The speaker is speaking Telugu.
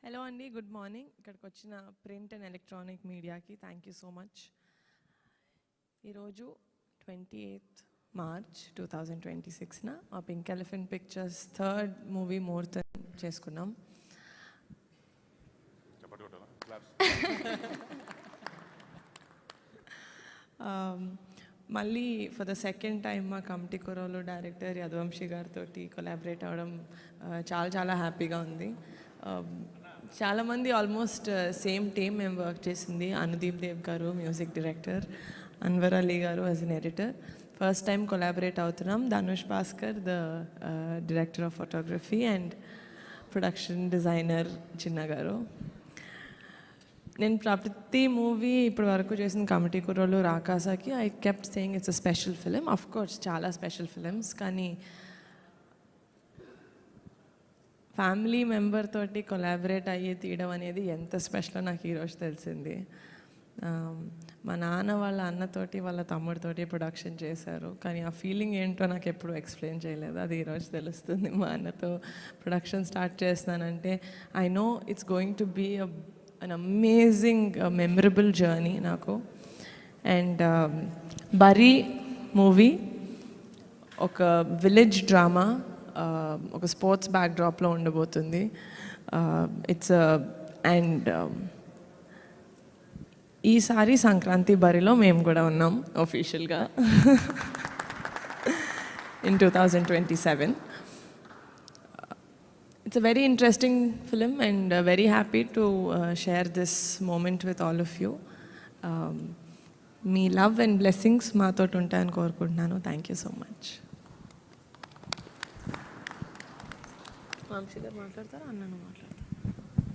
హలో అండి, గుడ్ మార్నింగ్. ఇక్కడికి వచ్చిన ప్రింట్ అండ్ ఎలక్ట్రానిక్ మీడియాకి థ్యాంక్ యూ సో మచ్. ఈరోజు 28th March 2026న మా pink elephant pictures third movie ముహూర్తం చేసుకున్నాం. మళ్ళీ ఫర్ ద సెకండ్ టైం మా కమిటీ కుర్రోలు డైరెక్టర్ యదువంశీ గారితో కొలాబరేట్ అవ్వడం చాలా చాలా హ్యాపీగా ఉంది. చాలామంది ఆల్మోస్ట్ సేమ్ టీమ్ మేము వర్క్ చేసింది. Anudeep Dev garu music director, Anwar Ali garu as an editor. First time collaborate అవుతున్నాం. Dhanush Bhaskar the director of photography and production designer Chinna garu. నేను ప్రతి మూవీ ఇప్పటి వరకు చేసిన కమిటీ కుర్రోలు రాకాసాకి I kept saying it's a special film. Of course చాలా స్పెషల్ ఫిలిమ్స్, కానీ ఫ్యామిలీ మెంబర్ తోటి కొలాబరేట్ అయ్యి తీయడం అనేది ఎంత స్పెషలో నాకు ఈరోజు తెలిసింది. మా నాన్న వాళ్ళ అన్నతోటి వాళ్ళ తమ్ముడితోటి ప్రొడక్షన్ చేశారు, కానీ ఆ ఫీలింగ్ ఏంటో నాకు ఎప్పుడు ఎక్స్ప్లెయిన్ చేయలేదు. అది ఈరోజు తెలుస్తుంది. మా అన్నతో ప్రొడక్షన్ స్టార్ట్ చేస్తానంటే I know it's going to be an amazing memorable journey నాకు. అండ్ బరీ మూవీ ఒక విలేజ్ డ్రామా, ఒక స్పోర్ట్స్ బ్యాక్డ్రాప్లో ఉండబోతుంది. ఇట్స్ అండ్ ఈసారి సంక్రాంతి బరిలో మేము కూడా ఉన్నాం ఆఫీషియల్గా in 2027. It's a very interesting film and very happy to share this moment with all of you. మీ లవ్ అండ్ బ్లెస్సింగ్స్ మాతో ఉంటాయని కోరుకుంటున్నాను. Thank you so much. Vamshi గారు మాట్లాడతారా, అన్నను మాట్లాడతారు?